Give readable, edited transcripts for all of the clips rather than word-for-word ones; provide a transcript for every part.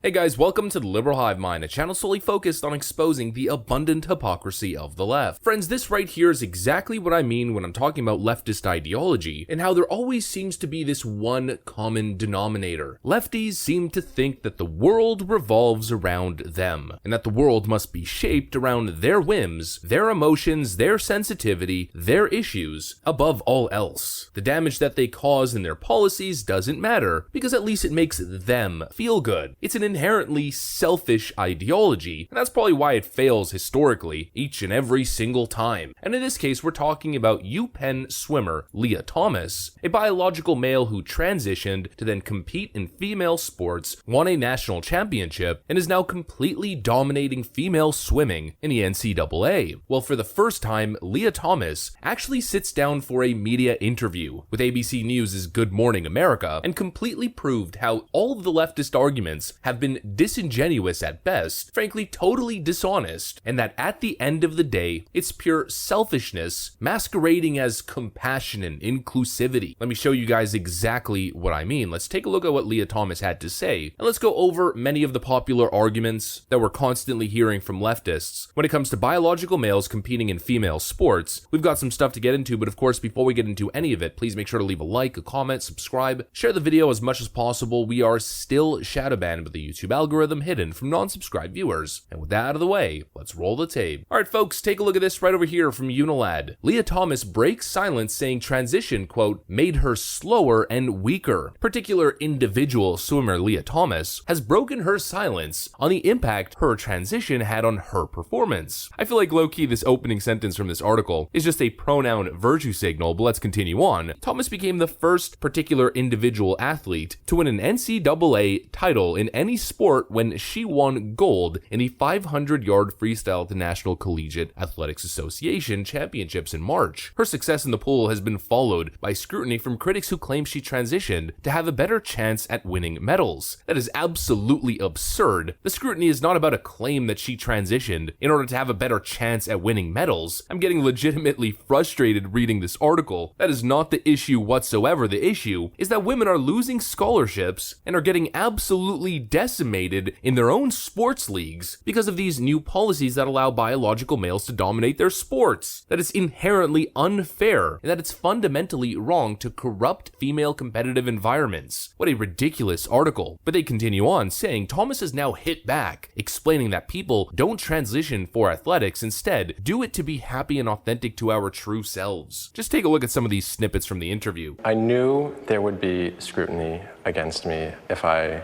Hey guys, welcome to the Liberal Hive Mind, a channel solely focused on exposing the abundant hypocrisy of the left. Friends, this right here is exactly what I mean when I'm talking about leftist ideology, and how there always seems to be this one common denominator. Lefties seem to think that the world revolves around them, and that the world must be shaped around their whims, their emotions, their sensitivity, their issues, above all else. The damage that they cause in their policies doesn't matter, because at least it makes them feel good. It's an inherently selfish ideology, and that's probably why it fails historically, each and every single time. And in this case, we're talking about UPenn swimmer Lia Thomas, a biological male who transitioned to then compete in female sports, won a national championship, and is now completely dominating female swimming in the NCAA. Well, for the first time, Lia Thomas actually sits down for a media interview with ABC News' Good Morning America and completely proved how all of the leftist arguments have been disingenuous at best, frankly totally dishonest, and that at the end of the day, it's pure selfishness masquerading as compassion and inclusivity. Let me show you guys exactly what I mean. Let's take a look at what Lia Thomas had to say, and let's go over many of the popular arguments that we're constantly hearing from leftists. When it comes to biological males competing in female sports, we've got some stuff to get into, but of course, before we get into any of it, please make sure to leave a like, a comment, subscribe, share the video as much as possible. We are still shadow banned with the YouTube algorithm hidden from non-subscribed viewers. And with that out of the way, let's roll the tape. Alright folks, take a look at this right over here from Unilad. Lia Thomas breaks silence saying transition, quote, made her slower and weaker. Particular individual swimmer Lia Thomas has broken her silence on the impact her transition had on her performance. I feel like low-key this opening sentence from this article is just a pronoun virtue signal, but let's continue on. Thomas became the first particular individual athlete to win an NCAA title in any sport when she won gold in the 500-yard freestyle at the National Collegiate Athletics Association Championships in March. Her success in the pool has been followed by scrutiny from critics who claim she transitioned to have a better chance at winning medals. That is absolutely absurd. The scrutiny is not about a claim that she transitioned in order to have a better chance at winning medals. I'm getting legitimately frustrated reading this article. That is not the issue whatsoever. The issue is that women are losing scholarships and are getting absolutely decimated in their own sports leagues because of these new policies that allow biological males to dominate their sports. That is inherently unfair, and that it's fundamentally wrong to corrupt female competitive environments. What a ridiculous article. But they continue on saying Thomas has now hit back, explaining that people don't transition for athletics, instead do it to be happy and authentic to our true selves. Just take a look at some of these snippets from the interview. I knew there would be scrutiny against me if I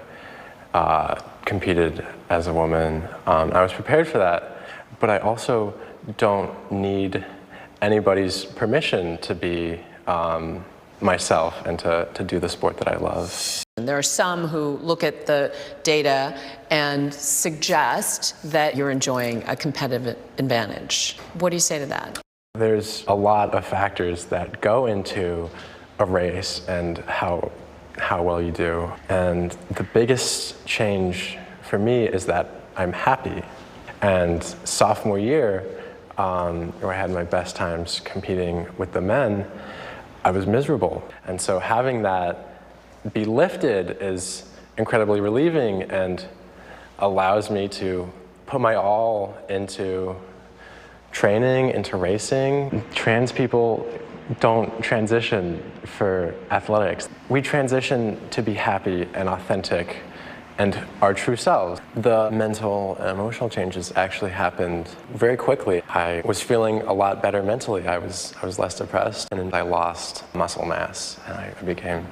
competed as a woman. I was prepared for that, but I also don't need anybody's permission to be myself and to do the sport that I love. There are some who look at the data and suggest that you're enjoying a competitive advantage. What do you say to that? There's a lot of factors that go into a race and how well you do. And the biggest change for me is that I'm happy. And sophomore year, where I had my best times competing with the men, I was miserable. And so having that be lifted is incredibly relieving and allows me to put my all into training, into racing. Trans people don't transition for athletics. We transition to be happy and authentic and our true selves. The mental and emotional changes actually happened very quickly. I was feeling a lot better mentally. I was less depressed, and I lost muscle mass, and I became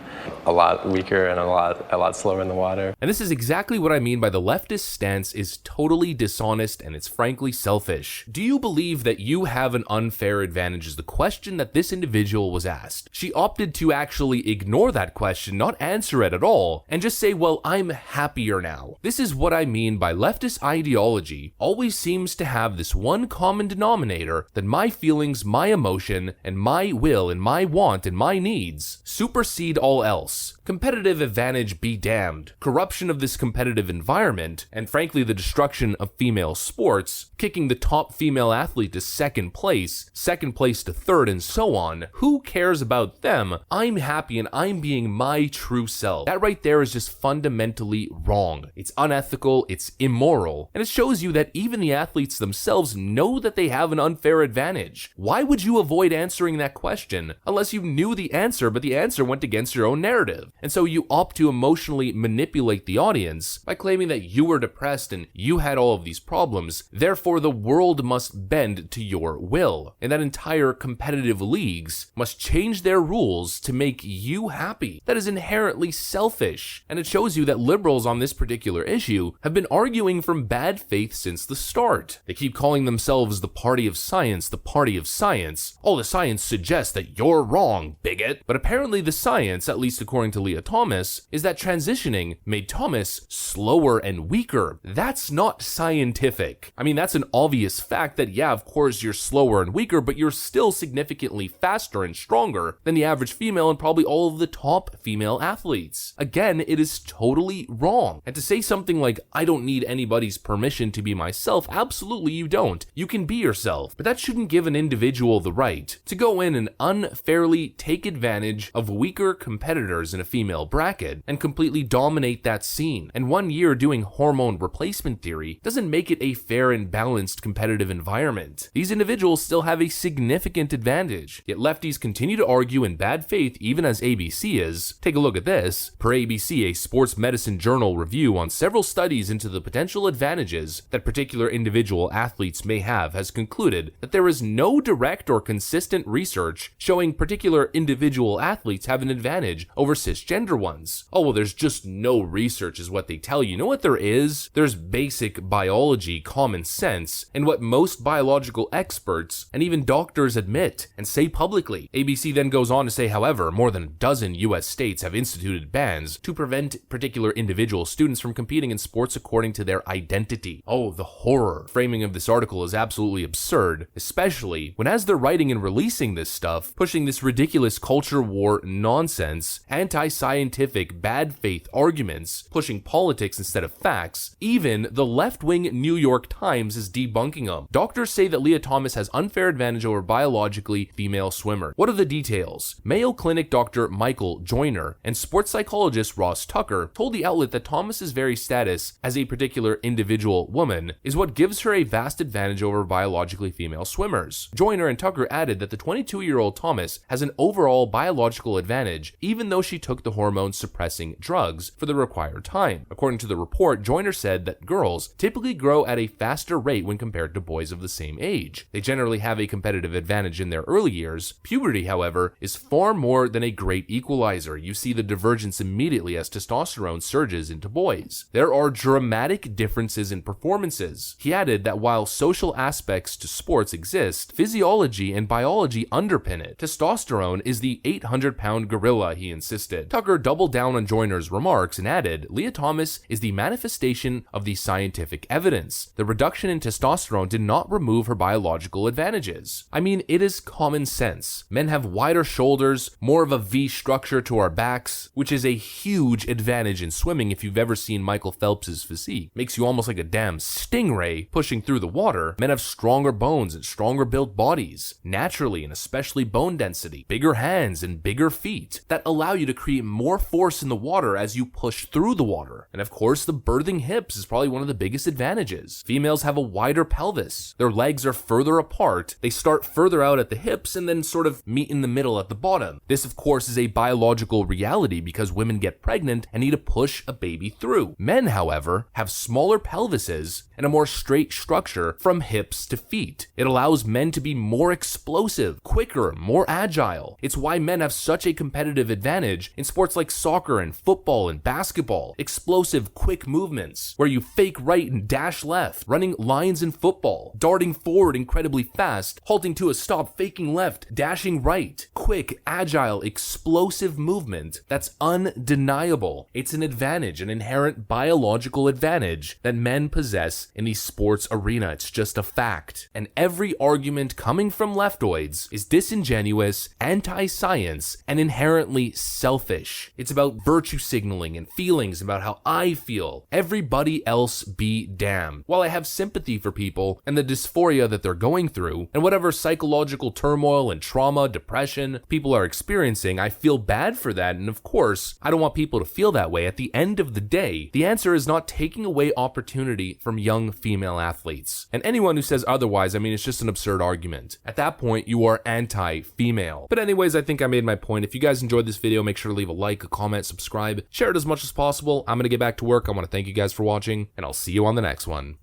a lot weaker and a lot slower in the water. And this is exactly what I mean by the leftist stance is totally dishonest and it's frankly selfish. Do you believe that you have an unfair advantage is the question that this individual was asked. She opted to actually ignore that question, not answer it at all, and just say, well, I'm happier now. This is what I mean by leftist ideology always seems to have this one common common denominator that my feelings, my emotion, and my will and my want and my needs supersede all else. Competitive advantage be damned. Corruption of this competitive environment, and frankly the destruction of female sports, kicking the top female athlete to second place to third, and so on. Who cares about them? I'm happy and I'm being my true self. That right there is just fundamentally wrong. It's unethical, it's immoral, and it shows you that even the athletes themselves know that they have an unfair advantage. Why would you avoid answering that question unless you knew the answer, but the answer went against your own narrative? And so you opt to emotionally manipulate the audience by claiming that you were depressed and you had all of these problems, therefore the world must bend to your will, and that entire competitive leagues must change their rules to make you happy. That is inherently selfish, and it shows you that liberals on this particular issue have been arguing from bad faith since the start. They keep calling themselves the party of science, the party of science. All the science suggests that you're wrong, bigot. But apparently the science, at least according to Leah Thomas, is that transitioning made Thomas slower and weaker. That's not scientific. I mean, that's an obvious fact that, yeah, of course you're slower and weaker, but you're still significantly faster and stronger than the average female and probably all of the top female athletes. Again, it is totally wrong. And to say something like, I don't need anybody's permission to be myself, absolutely you don't. You can be yourself. But that shouldn't give an individual the right to go in and unfairly take advantage of weaker competitors in a female bracket and completely dominate that scene. And 1 year doing hormone replacement theory doesn't make it a fair and balanced competitive environment. These individuals still have a significant advantage, yet lefties continue to argue in bad faith even as ABC is. Take a look at this. Per ABC, a sports medicine journal review on several studies into the potential advantages that particular individual athletes may have has concluded that there is no direct or consistent research showing particular individual athletes have an advantage over cisgender ones. Oh, well, there's just no research is what they tell you. You know what there is? There's basic biology, common sense, and what most biological experts and even doctors admit and say publicly. ABC then goes on to say, however, more than a dozen US states have instituted bans to prevent particular individual students from competing in sports according to their identity. Oh, the horror. Framing of this article is absolutely absurd, especially when as they're writing and releasing this stuff, pushing this ridiculous culture war nonsense, anti-scientific bad faith arguments, pushing politics instead of facts, even the left-wing New York Times is debunking them. Doctors say that Leah Thomas has unfair advantage over biologically female swimmer. What are the details? Mayo Clinic Dr. Michael Joyner and sports psychologist Ross Tucker told the outlet that Thomas's very status as a particular individual woman is what gives her a vast advantage over biologically female swimmers. Joyner and Tucker added that the 22-year-old Thomas has an overall biological advantage even though she took the hormone-suppressing drugs for the required time. According to the report, Joyner said that girls typically grow at a faster rate when compared to boys of the same age. They generally have a competitive advantage in their early years. Puberty, however, is far more than a great equalizer. You see the divergence immediately as testosterone surges into boys. There are dramatic differences in performances. He added that while social aspects to sports exist, physiology and biology underpin it. Testosterone is the 800-pound gorilla, he insisted. Tucker doubled down on Joyner's remarks and added, Leah Thomas is the manifestation of the scientific evidence. The reduction in testosterone did not remove her biological advantages. I mean, it is common sense. Men have wider shoulders, more of a V structure to our backs, which is a huge advantage in swimming if you've ever seen Michael Phelps's physique. Makes you almost like a damn stingray pushing through the water. Men have stronger bones and stronger built bodies, naturally, and especially bone density, bigger hands and bigger feet that allow you to create more force in the water as you push through the water. And of course, the birthing hips is probably one of the biggest advantages. Females have a wider pelvis. Their legs are further apart. They start further out at the hips and then sort of meet in the middle at the bottom. This, of course, is a biological reality because women get pregnant and need to push a baby through. Men, however, have smaller pelvises and a more straight structure from hips to feet. It allows men to be more explosive, quicker, more agile. It's why men have such a competitive advantage in sports like soccer and football and basketball. Explosive, quick movements where you fake right and dash left, running lines in football, darting forward incredibly fast, halting to a stop, faking left, dashing right. Quick, agile, explosive movement that's undeniable. It's an advantage, an inherent biological advantage that men possess in the sports arena. It's just a fact. fact, and every argument coming from leftoids is disingenuous, anti-science, and inherently selfish. It's about virtue signaling and feelings about how I feel. Everybody else be damned. While I have sympathy for people and the dysphoria that they're going through, and whatever psychological turmoil and trauma, depression people are experiencing, I feel bad for that, and of course, I don't want people to feel that way. At the end of the day, the answer is not taking away opportunity from young female athletes. And anyone who says otherwise, I mean, it's just an absurd argument. At that point, you are anti-female. But anyways, I think I made my point. If you guys enjoyed this video, make sure to leave a like, a comment, subscribe, share it as much as possible. I'm gonna get back to work. I want to thank you guys for watching, and I'll see you on the next one.